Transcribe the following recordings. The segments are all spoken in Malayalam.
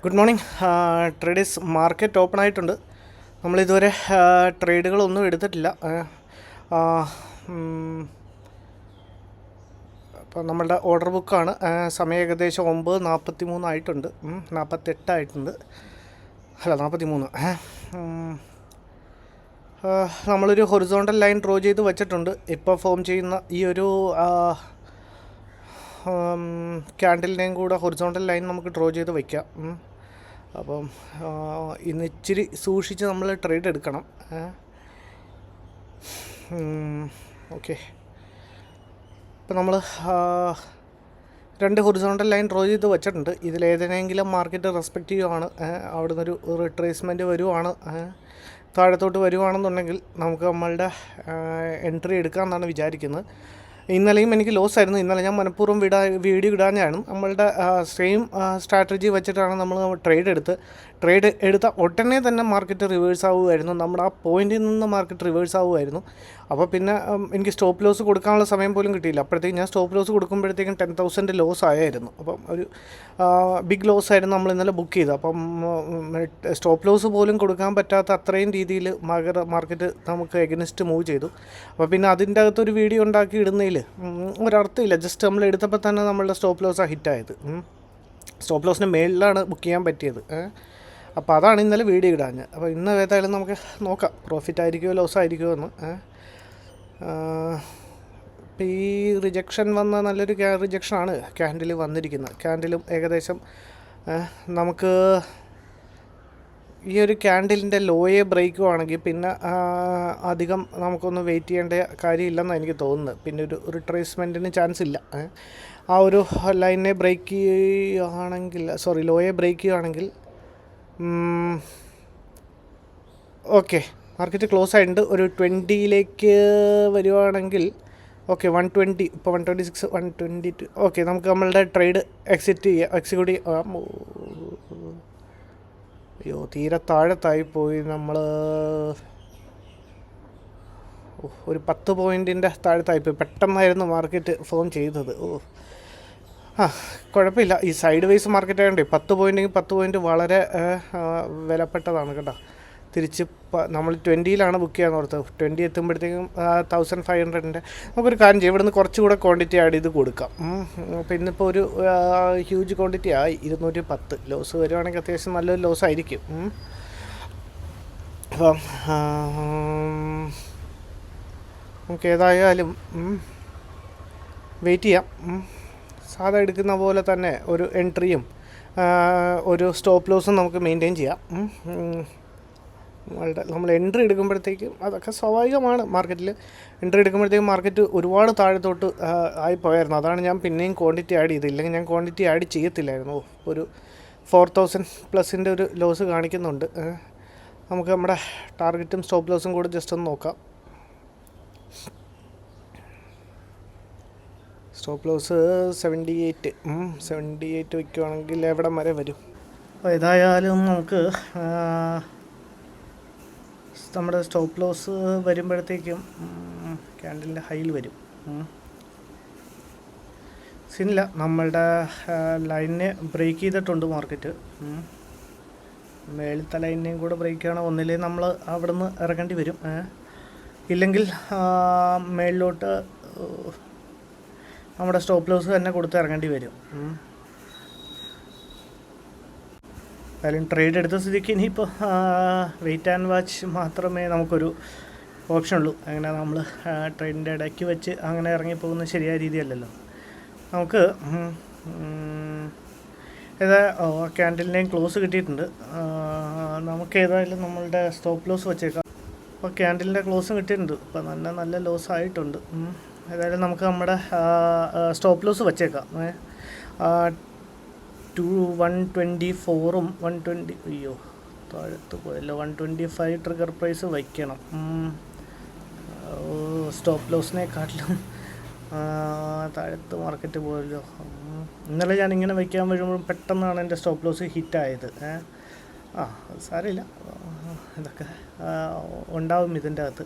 Good morning. Traders market open ആയിട്ടുണ്ട്. നമ്മളിതുവരെ ട്രേഡുകളൊന്നും എടുത്തിട്ടില്ല. അപ്പോൾ നമ്മളുടെ ഓർഡർ ബുക്കാണ്. സമയം ഏകദേശം 9:43 ആയിട്ടുണ്ട്. 48 ആയിട്ടുണ്ട്, അല്ല 43. നമ്മളൊരു ഹൊറിസോണ്ടൽ ലൈൻ ഡ്രോ ചെയ്ത് വെച്ചിട്ടുണ്ട്. ഇപ്പോൾ ഫോം ചെയ്യുന്ന ഈ ഒരു ക്യാൻഡിലിനെയും കൂടെ ഹൊറിസോണ്ടൽ ലൈൻ നമുക്ക് ഡ്രോ ചെയ്ത് വയ്ക്കാം. അപ്പം ഇന്ന് ഇച്ചിരി സൂക്ഷിച്ച് നമ്മൾ ട്രേഡ് എടുക്കണം. ഓക്കെ, ഇപ്പം നമ്മൾ 2 ഹൊറിസോണ്ടൽ ലൈൻ ഡ്രോ ചെയ്ത് വെച്ചിട്ടുണ്ട്. ഇതിലേതെങ്കിലും മാർക്കറ്റ് റെസ്പെക്റ്റീവ് ആണ്, അവിടെ നിന്നൊരു റിട്രേസ്മെൻറ്റ് വരുവാണ്, താഴത്തോട്ട് വരുവാണെന്നുണ്ടെങ്കിൽ നമുക്ക് നമ്മളുടെ എൻട്രി എടുക്കാമെന്നാണ് വിചാരിക്കുന്നത്. ഇന്നലെയും എനിക്ക് ലോസ് ആയിരുന്നു. ഇന്നലെ ഞാൻ മനഃപൂർവ്വം വീഡിയോ ഇടാഞ്ഞാണ്. നമ്മളുടെ സെയിം സ്ട്രാറ്റജി വെച്ചിട്ടാണ് നമ്മൾ ട്രേഡ് എടുത്ത ഉടനെ തന്നെ മാർക്കറ്റ് റിവേഴ്സ് ആവുമായിരുന്നു. നമ്മുടെ ആ പോയിന്റിൽ നിന്ന് മാർക്കറ്റ് റിവേഴ്സ് ആവുമായിരുന്നു. അപ്പോൾ പിന്നെ എനിക്ക് സ്റ്റോപ്പ് ലോസ് കൊടുക്കാനുള്ള സമയം പോലും കിട്ടിയില്ല. അപ്പോഴത്തേക്കും ഞാൻ സ്റ്റോപ്പ് ലോസ് കൊടുക്കുമ്പോഴത്തേക്കും 10,000 ലോസ് ആയായിരുന്നു. അപ്പം ഒരു ബിഗ് ലോസ് ആയിരുന്നു നമ്മൾ ഇന്നലെ ബുക്ക് ചെയ്തത്. അപ്പം സ്റ്റോപ്പ് ലോസ് പോലും കൊടുക്കാൻ പറ്റാത്ത അത്രയും രീതിയിൽ മാർക്കറ്റ് നമുക്ക് എഗനിസ്റ്റ് മൂവ് ചെയ്തു. അപ്പോൾ പിന്നെ അതിൻ്റെ അകത്തൊരു വീഡിയോ ഉണ്ടാക്കി ഇടുന്നതിൽ ഒരർത്ഥമില്ല. ജസ്റ്റ് നമ്മൾ എടുത്തപ്പോൾ തന്നെ നമ്മളുടെ സ്റ്റോപ്പ് ലോസാണ് ഹിറ്റായത്. സ്റ്റോപ്പ് ലോസിന് മേളിലാണ് ബുക്ക് ചെയ്യാൻ പറ്റിയത്. അപ്പോൾ അതാണ് ഇന്നലെ വീഡിയോ ഇടാഞ്ഞ്. അപ്പോൾ ഇന്ന് ഏതായാലും നമുക്ക് നോക്കാം, പ്രോഫിറ്റ് ആയിരിക്കുമോ ലോസ് ആയിരിക്കുമോ എന്ന്. ഇപ്പോൾ ഈ റിജക്ഷൻ വന്ന നല്ലൊരു റിജക്ഷനാണ് ക്യാൻഡിൽ വന്നിരിക്കുന്നത്. ക്യാൻഡിലും ഏകദേശം നമുക്ക് ഈ ഒരു ക്യാൻഡിലിൻ്റെ ലോയെ ബ്രേക്കുവാണെങ്കിൽ പിന്നെ അധികം നമുക്കൊന്ന് വെയിറ്റ് ചെയ്യേണ്ട കാര്യമില്ലെന്നാണ് എനിക്ക് തോന്നുന്നത്. പിന്നെ ഒരു റിട്രേസ്മെൻറ്റിന് ചാൻസ് ഇല്ല. ആ ഒരു ലൈനെ ബ്രേക്ക് ചെയ്യുകയാണെങ്കിൽ, ലോയെ ബ്രേക്ക് ചെയ്യുകയാണെങ്കിൽ ഓക്കെ, മാർക്കറ്റ് ക്ലോസ് ആയിട്ടുണ്ട്. ഒരു 20 വരുവാണെങ്കിൽ ഓക്കെ, 120, ഇപ്പോൾ 126, 122. ഓക്കെ, നമുക്ക് നമ്മളുടെ ട്രേഡ് എക്സിക്യൂട്ട് ചെയ്യാം. അയ്യോ, തീരെ താഴത്തായിപ്പോയി. നമ്മൾ ഒരു 10 പോയിൻറ്റിൻ്റെ താഴത്തായിപ്പോയി. പെട്ടെന്നായിരുന്നു മാർക്കറ്റ് ഫോം ചെയ്തത്. കുഴപ്പമില്ല. ഈ സൈഡ് വൈസ് മാർക്കറ്റ് ആയതുകൊണ്ട് 10 പോയിൻറ്റ് വളരെ വിലപ്പെട്ടതാണ് കേട്ടോ. തിരിച്ച് നമ്മൾ 20 ബുക്ക് ചെയ്യാൻ ഓർത്തത്. 20 എത്തുമ്പോഴത്തേക്കും 1500 നമുക്കൊരു കാര്യം ചെയ്യും, ഇവിടെ നിന്ന് കുറച്ചുകൂടെ ക്വാണ്ടിറ്റി ആഡ് ചെയ്ത് കൊടുക്കാം. അപ്പോൾ ഇന്നിപ്പോൾ ഒരു ഹ്യൂജ് ക്വാണ്ടിറ്റി ആയി 210. ലോസ് വരുവാണെങ്കിൽ അത്യാവശ്യം നല്ലൊരു ലോസ് ആയിരിക്കും. അപ്പം നമുക്ക് ഏതായാലും വെയിറ്റ് ചെയ്യാം. സാധാ എടുക്കുന്ന പോലെ തന്നെ ഒരു എൻട്രിയും ഒരു സ്റ്റോപ്പ് ലോസും നമുക്ക് മെയിൻറ്റെയിൻ ചെയ്യാം. നമ്മൾ എൻട്രി എടുക്കുമ്പോഴത്തേക്കും അതൊക്കെ സ്വാഭാവികമാണ്. മാർക്കറ്റിൽ എൻട്രി എടുക്കുമ്പോഴത്തേക്കും മാർക്കറ്റ് ഒരുപാട് താഴത്തോട്ട് ആയിപ്പോയായിരുന്നു. അതാണ് ഞാൻ പിന്നെയും ക്വാണ്ടിറ്റി ആഡ് ചെയ്തത്. ഇല്ലെങ്കിൽ ഞാൻ ക്വാണ്ടിറ്റി ആഡ് ചെയ്യത്തില്ലായിരുന്നു. ഒരു 4000+ ഒരു ലോസ് കാണിക്കുന്നുണ്ട്. നമുക്ക് നമ്മുടെ ടാർഗറ്റും സ്റ്റോപ്പ് ലോസും കൂടെ ജസ്റ്റ് ഒന്ന് നോക്കാം. സ്റ്റോപ്പ് ലോസ് 78 വയ്ക്കുവാണെങ്കിൽ എവിടം വരെ വരും? അപ്പോൾ ഏതായാലും നമുക്ക് നമ്മുടെ സ്റ്റോപ്പ് ലോസ് വരുമ്പോഴത്തേക്കും ക്യാൻഡലിൻ്റെ ഹൈയിൽ വരും. സീനില്ല, നമ്മളുടെ ലൈനിനെ ബ്രേക്ക് ചെയ്തിട്ടുണ്ട് മാർക്കറ്റ്. മേളത്തെ ലൈനിനെയും കൂടെ ബ്രേക്ക് ചെയ്യണം. ഒന്നിലേ നമ്മൾ അവിടെ നിന്ന് ഇറങ്ങേണ്ടി വരും. ഇല്ലെങ്കിൽ മേളിലോട്ട് നമ്മുടെ സ്റ്റോപ്പ് ലോസ് തന്നെ കൊടുത്ത് ഇറങ്ങേണ്ടി വരും. എന്തായാലും ട്രേഡ് എടുത്ത സ്ഥിതിക്ക് ഇനിയിപ്പോൾ വെയിറ്റ് ആൻഡ് വാച്ച് മാത്രമേ നമുക്കൊരു ഓപ്ഷൻ ഉള്ളൂ. അങ്ങനെ നമ്മൾ ട്രേഡിൻ്റെ ഇടയ്ക്ക് വെച്ച് അങ്ങനെ ഇറങ്ങിപ്പോകുന്നത് ശരിയായ രീതിയല്ലല്ലോ. നമുക്ക് ക്യാൻഡലിൻ്റെയും ക്ലോസ് കിട്ടിയിട്ടുണ്ട്. നമുക്ക് ഏതായാലും നമ്മളുടെ സ്റ്റോപ്പ് ലോസ് വെച്ചേക്കാം. അപ്പോൾ ക്യാൻഡലിൻ്റെ ക്ലോസും കിട്ടിയിട്ടുണ്ട്. ഇപ്പോൾ നല്ല ലോസ് ആയിട്ടുണ്ട്. ഏതായാലും നമുക്ക് നമ്മുടെ സ്റ്റോപ്പ് ലോസ് വെച്ചേക്കാം. 124ഉം 120, അയ്യോ താഴത്ത് പോയല്ലോ, 125 ട്രിഗർ പ്രൈസ് വയ്ക്കണം. സ്റ്റോപ്പ് ലോസിനെക്കാട്ടിലും താഴത്ത് മാർക്കറ്റ് പോയല്ലോ. ഇന്നലെ ഞാനിങ്ങനെ വയ്ക്കാൻ വരുമ്പോഴും പെട്ടെന്നാണ് എൻ്റെ സ്റ്റോപ്പ് ലോസ് ഹിറ്റായത്. അത് സാരമില്ല, ഇതൊക്കെ ഉണ്ടാവും ഇതിൻ്റെ അകത്ത്.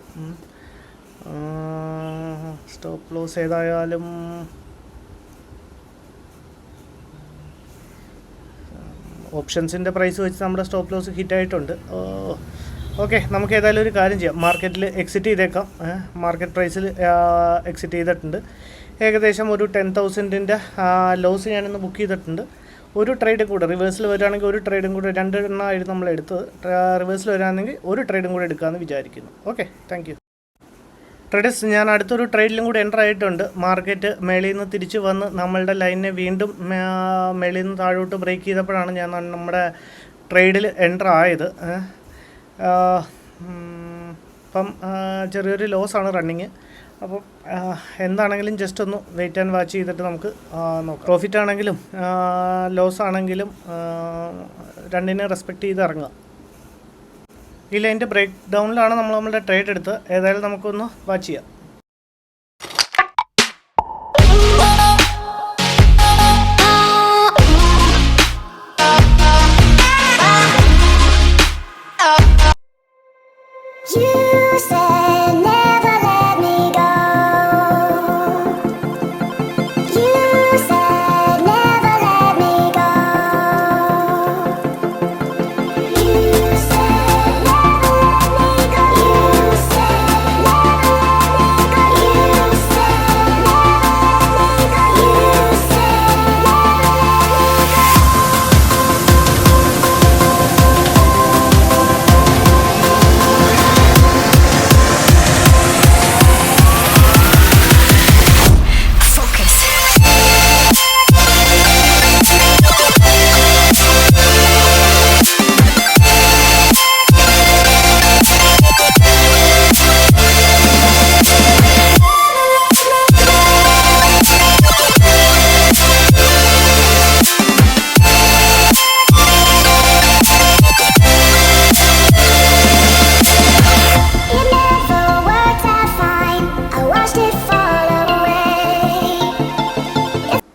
സ്റ്റോപ്പ് ലോസ് ഏതായാലും ഓപ്ഷൻസിൻ്റെ പ്രൈസ് വെച്ച് നമ്മുടെ സ്റ്റോപ്പ് ലോസ് ഹിറ്റായിട്ടുണ്ട്. ഓക്കെ, നമുക്ക് ഏതായാലും ഒരു കാര്യം ചെയ്യാം, മാർക്കറ്റിൽ എക്സിറ്റ് ചെയ്തേക്കാം. മാർക്കറ്റ് പ്രൈസിൽ എക്സിറ്റ് ചെയ്തിട്ടുണ്ട്. ഏകദേശം ഒരു 10,000-ൻ്റെ ലോസ് ഞാനിന്ന് ബുക്ക് ചെയ്തിട്ടുണ്ട്. ഒരു ട്രേഡ് കൂടെ റിവേഴ്സിൽ വരികയാണെങ്കിൽ ഒരു ട്രേഡും കൂടെ 2 എണ്ണമായിരുന്നു നമ്മൾ എടുത്തത്. റിവേഴ്സിൽ വരികയാണെങ്കിൽ ഒരു ട്രേഡും കൂടെ എടുക്കാമെന്ന് വിചാരിക്കുന്നു. Okay, thank you traders. ഞാൻ അടുത്തൊരു ട്രേഡിലും കൂടെ എൻ്റർ ആയിട്ടുണ്ട്. മാർക്കറ്റ് മേളിൽ നിന്ന് തിരിച്ച് വന്ന് നമ്മളുടെ ലൈനിനെ വീണ്ടും മേളിൽ നിന്ന് താഴോട്ട് ബ്രേക്ക് ചെയ്തപ്പോഴാണ് ഞാൻ നമ്മുടെ ട്രേഡിൽ എൻ്റർ ആയത്. അപ്പം ചെറിയൊരു ലോസാണ് റണ്ണിങ്. അപ്പം എന്താണെങ്കിലും ജസ്റ്റ് ഒന്ന് വെയിറ്റ് ആൻഡ് വാച്ച് ചെയ്തിട്ട് നമുക്ക് നോക്കാം. പ്രോഫിറ്റ് ആണെങ്കിലും ലോസ് ആണെങ്കിലും രണ്ടിനെ റെസ്പെക്റ്റ് ചെയ്ത് ഇറങ്ങുക. ഈ ലൈൻ്റെ ബ്രേക്ക് ഡൗണിലാണ് നമ്മളുടെ ട്രേഡ് എടുത്ത്. ഏതായാലും നമുക്കൊന്ന് വാച്ച് ചെയ്യാം.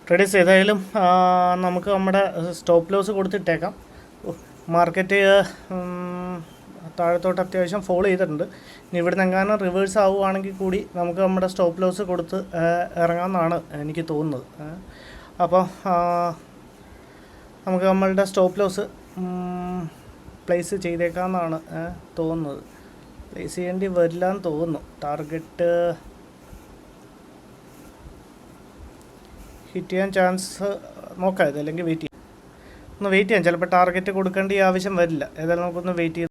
ട്രേഡേഴ്സ്, ഏതായാലും നമുക്ക് നമ്മുടെ സ്റ്റോപ്പ് ലോസ് കൊടുത്തിട്ടേക്കാം. മാർക്കറ്റ് താഴത്തോട്ട് അത്യാവശ്യം ഫോളോ ചെയ്തിട്ടുണ്ട്. ഇനി ഇവിടുന്ന് എങ്ങാനും റിവേഴ്സ് ആവുകയാണെങ്കിൽ കൂടി നമുക്ക് നമ്മുടെ സ്റ്റോപ്പ് ലോസ് കൊടുത്ത് ഇറങ്ങാമെന്നാണ് എനിക്ക് തോന്നുന്നത്. അപ്പോൾ നമുക്ക് നമ്മളുടെ സ്റ്റോപ്പ് ലോസ് പ്ലേസ് ചെയ്തേക്കാമെന്നാണ് തോന്നുന്നത്. പ്ലേസ് ചെയ്യേണ്ടി വരില്ല എന്ന് തോന്നുന്നു. ടാർഗറ്റ് ഹിറ്റ് ചെയ്യാൻ ചാൻസ് നോക്കാം. ഇതല്ലെങ്കിൽ വെയിറ്റ് ചെയ്യാം, ഒന്ന് വെയിറ്റ് ചെയ്യാം. ചിലപ്പോൾ ടാർഗറ്റ് കൊടുക്കേണ്ട ഈ ആവശ്യം വരില്ല. ഏതായാലും നമുക്കൊന്ന് വെയിറ്റ് ചെയ്ത്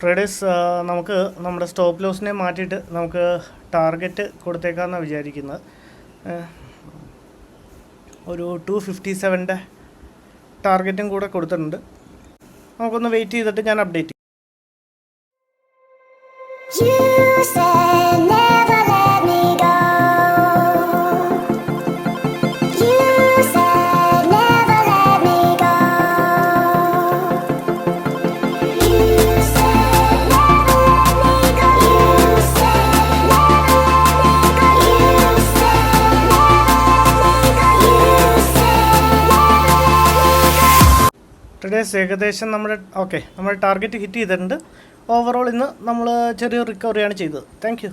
ട്രേഡേഴ്സ്, നമുക്ക് നമ്മുടെ സ്റ്റോപ്പ് ലോസിനെ മാറ്റിയിട്ട് നമുക്ക് ടാർഗറ്റ് കൊടുത്തേക്കാമെന്നാണ് വിചാരിക്കുന്നത്. ഒരു 257-ൻ്റെ ടാർഗറ്റും കൂടെ കൊടുത്തിട്ടുണ്ട്. നമുക്കൊന്ന് വെയിറ്റ് ചെയ്തിട്ട് ഞാൻ അപ്ഡേറ്റ് ചെയ്യും. ട്രേഡേഴ്സ്, ഏകദേശം നമ്മുടെ ടാർഗറ്റ് ഹിറ്റ് ചെയ്തിട്ടുണ്ട്. ഓവറോൾ ഇന്ന് നമ്മൾ ചെറിയൊരു റിക്കവറിയാണ് ചെയ്തത്. Thank you.